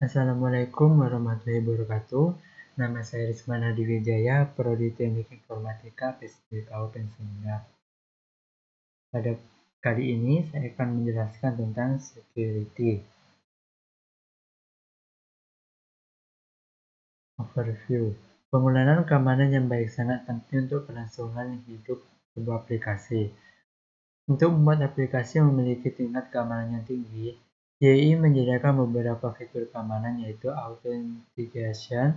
Assalamualaikum warahmatullahi wabarakatuh. Nama saya Rizman Hadi Wijaya, Prodi Teknik Informatika PSDK Pensiunan. Pada kali ini saya akan menjelaskan tentang security. Overview. Penggunaan keamanan yang baik sangat penting untuk kelangsungan hidup sebuah aplikasi. Untuk membuat aplikasi yang memiliki tingkat keamanan yang tinggi, YI menyediakan beberapa fitur keamanan yaitu Authentication,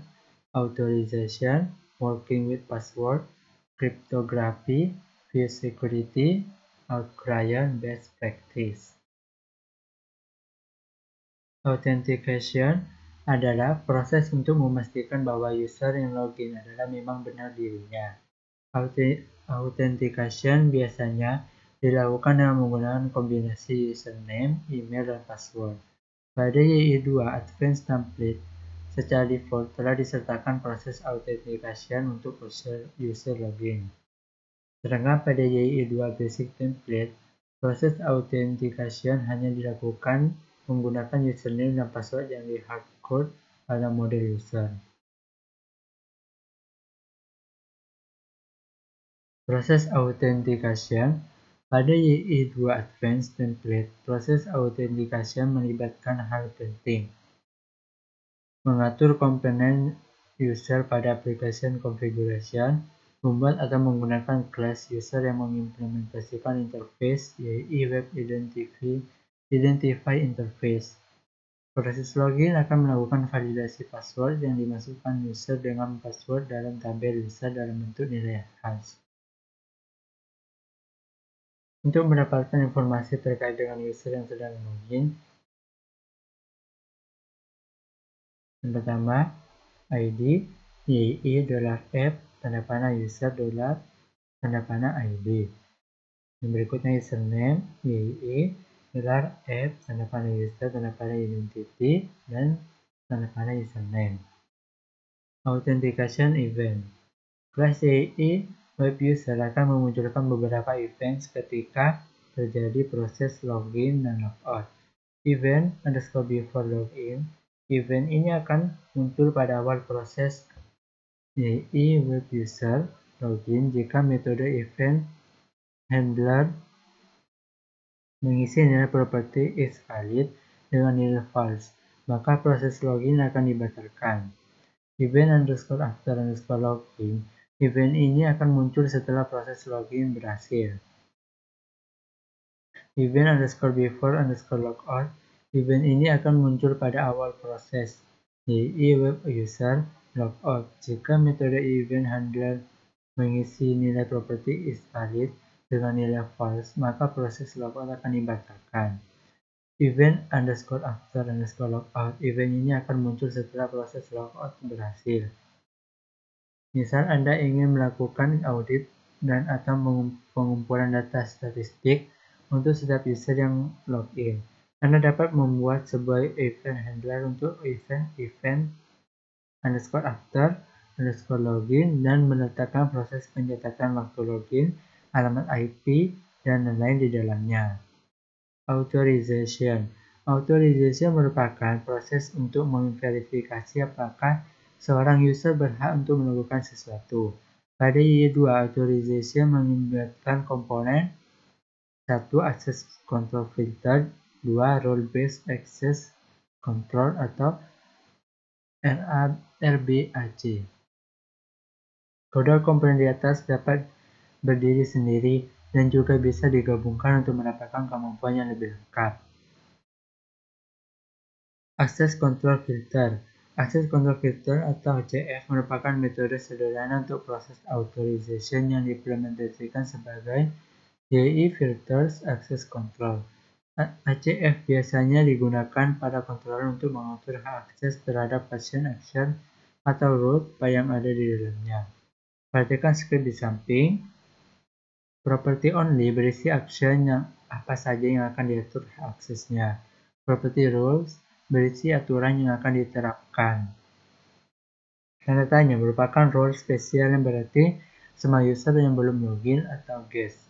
Authorization, Working with Password, Cryptography, View Security, Client Best Practice. Authentication adalah proses untuk memastikan bahwa user yang login adalah memang benar dirinya. Authentication biasanya dilakukan dengan menggunakan kombinasi username, email, dan password. Pada YI2 Advanced Template, secara default telah disertakan proses authentication untuk user login. Sedangkan pada YI2 Basic Template, proses authentication hanya dilakukan menggunakan username dan password yang di hardcode pada model user. Proses authentication pada YI2 Advanced Template, proses authentication melibatkan hal penting. Mengatur komponen user pada application configuration, membuat atau menggunakan kelas user yang mengimplementasikan interface YI Web Identify Interface. Proses login akan melakukan validasi password yang dimasukkan user dengan password dalam tabel user dalam bentuk nilai hash. Untuk mendapatkan informasi terkait dengan user yang sedang login, yang pertama, ID, YI$app, tanda panah user, tanda panah ID. Yang berikutnya username, YI$app, tanda panah user, tanda panah identity, dan tanda panah username. Authentication event. Kelas YI Web User akan memunculkan beberapa events ketika terjadi proses login dan logout. Event _before login. Event ini akan muncul pada awal proses YI Web User login jika metode event handler mengisi nilai property is valid dengan nilai false, maka proses login akan dibatalkan. Event _after login. Event ini akan muncul setelah proses login berhasil. Event _before logout. Event ini akan muncul pada awal proses YI Web User logout. Jika metode event handler mengisi nilai property is valid dengan nilai false, maka proses logout akan dibatalkan. Event _after logout. Event ini akan muncul setelah proses logout berhasil. Misal Anda ingin melakukan audit dan atau pengumpulan data statistik untuk setiap user yang login. Anda dapat membuat sebuah event handler untuk event _after login dan meletakkan proses pencatatan waktu login, alamat IP, dan lain-lain di dalamnya. Authorization. Authorization merupakan proses untuk memverifikasi apakah seorang user berhak untuk melakukan sesuatu. Pada YI2, authorization melibatkan komponen 1. Access Control Filter, 2. Role-Based Access Control atau RBAC. Kedua komponen di atas dapat berdiri sendiri dan juga bisa digabungkan untuk mendapatkan kemampuan yang lebih lengkap. Access Control Filter. Access Control Filter atau ACF merupakan metode sederhana untuk proses authorization yang diimplementasikan sebagai YI Filters Access Control. ACF biasanya digunakan pada controller untuk mengatur hak akses terhadap passion action atau root yang ada di dalamnya. Perhatikan skrip di samping. Property only berisi action yang apa saja yang akan diatur hak aksesnya. Property rules berisi aturan yang akan diterapkan. Tanda tanya merupakan role spesial yang berarti semua user yang belum login atau guest.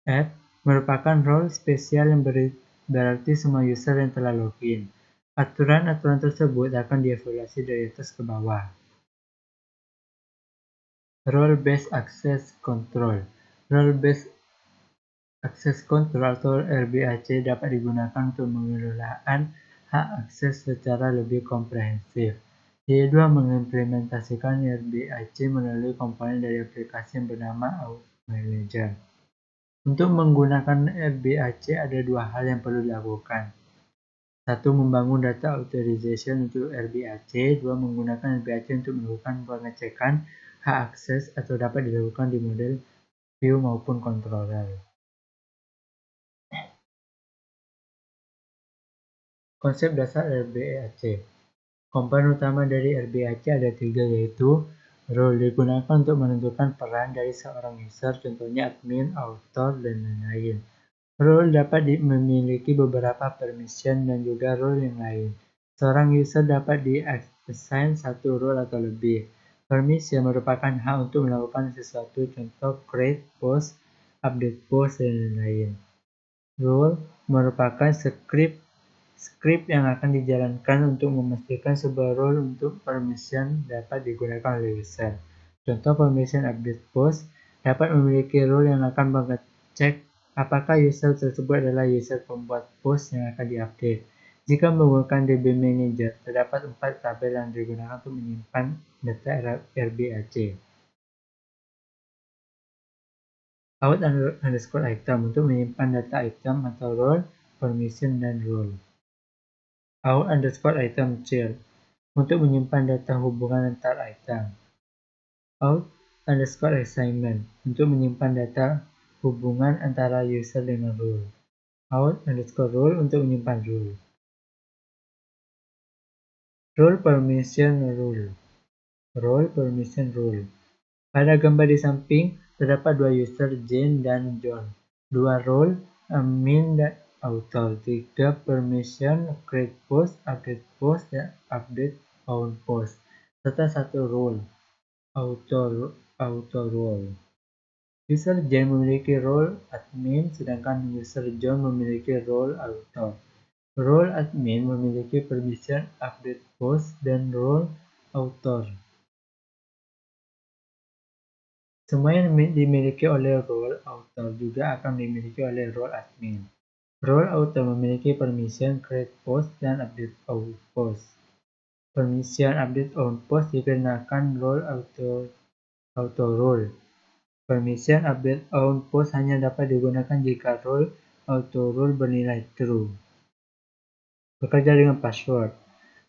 Add merupakan role spesial yang berarti semua user yang telah login. Aturan-aturan tersebut akan dievaluasi dari atas ke bawah. Role-based access control. Role-based access control atau RBAC dapat digunakan untuk pengelolaan hak akses secara lebih komprehensif. Y2 mengimplementasikan RBAC melalui komponen dari aplikasi yang bernama Auth Manager. Untuk menggunakan RBAC ada dua hal yang perlu dilakukan. Satu, membangun data authorization untuk RBAC. Dua, menggunakan RBAC untuk melakukan pengecekan hak akses atau dapat dilakukan di model view maupun controller. Konsep dasar RBAC. Komponen utama dari RBAC ada tiga, yaitu role digunakan untuk menentukan peran dari seorang user, contohnya admin, author, dan lain-lain. Role dapat memiliki beberapa permission dan juga role yang lain. Seorang user dapat di-assign satu role atau lebih. Permission merupakan hak untuk melakukan sesuatu, contoh create post, update post, dan lain-lain. Role merupakan script yang akan dijalankan untuk memastikan sebuah role untuk permission dapat digunakan oleh user. Contoh permission update post dapat memiliki role yang akan mengecek apakah user tersebut adalah user pembuat post yang akan diupdate. Jika menggunakan DB Manager, terdapat 4 tabel yang digunakan untuk menyimpan data RBAC. Out_item untuk menyimpan data item atau role, permission, dan role. Out_item child untuk menyimpan data hubungan antar item. Out_assignment untuk menyimpan data hubungan antara user dengan role. Out_role untuk menyimpan role. Role permission rule. Role permission rule. Pada gambar di samping terdapat dua user, Jane dan John. Dua role, admin dan author. 3 permission, create post, update post, dan update own post. Serta satu role, auto role. User Jane memiliki role admin, sedangkan user John memiliki role author. Role admin memiliki permission update post dan role author. Semua yang dimiliki oleh role author juga akan dimiliki oleh role admin. Role author memiliki permission create post dan update own post. Permission update own post dikenakan role auto role. Permission update own post hanya dapat digunakan jika role auto role bernilai true. Bekerja dengan password.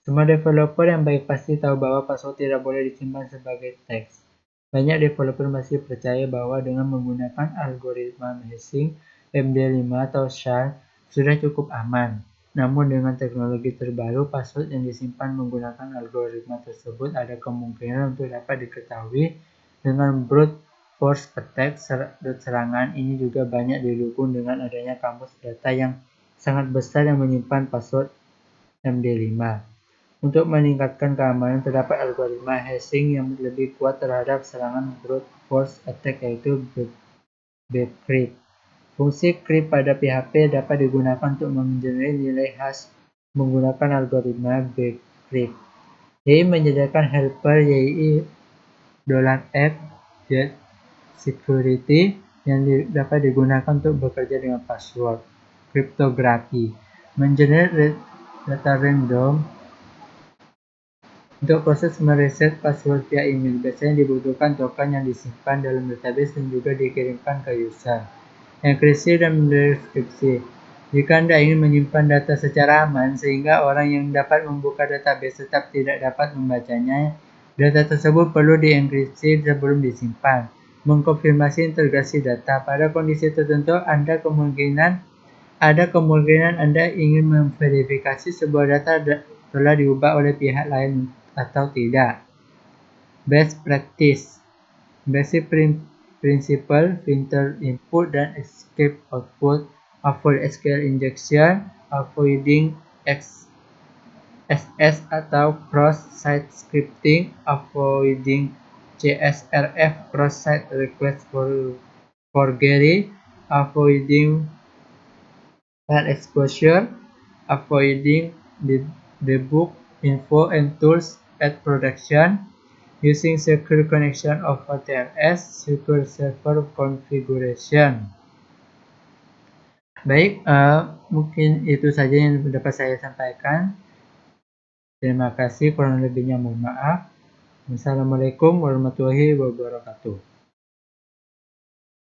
Semua developer yang baik pasti tahu bahwa password tidak boleh disimpan sebagai teks. Banyak developer masih percaya bahwa dengan menggunakan algoritma hashing MD5 atau SHA sudah cukup aman. Namun dengan teknologi terbaru, password yang disimpan menggunakan algoritma tersebut ada kemungkinan untuk dapat diketahui dengan brute force attack. Serangan ini juga banyak didukung dengan adanya kamus data yang sangat besar yang menyimpan password MD5. Untuk meningkatkan keamanan, terdapat algoritma hashing yang lebih kuat terhadap serangan brute force attack, yaitu bcrypt. Fungsi crypt pada PHP dapat digunakan untuk menggenerate nilai hash menggunakan algoritma bcrypt. YI menyediakan helper YI $f jet security yang dapat digunakan untuk bekerja dengan password. Kriptografi menggenerate data random. Untuk proses mereset password via email, biasanya dibutuhkan token yang disimpan dalam database dan juga dikirimkan ke user. Enkripsi dan deskripsi. Jika Anda ingin menyimpan data secara aman sehingga orang yang dapat membuka database tetap tidak dapat membacanya, data tersebut perlu dienkripsi sebelum disimpan. Mengkonfirmasi integrasi data. Pada kondisi tertentu, ada kemungkinan Anda ingin memverifikasi sebuah data telah diubah oleh pihak lain atau tidak. Best practice. Basic principle, filter input dan escape output, avoid SQL injection, avoiding XSS atau cross-site scripting, avoiding CSRF cross-site request for query, avoiding File exposure, avoiding debug info and tools at production, using secure connection of HTLS, secure server configuration. Baik, mungkin itu saja yang dapat saya sampaikan. Terima kasih, kurang lebihnya mohon maaf. Wassalamualaikum warahmatullahi wabarakatuh.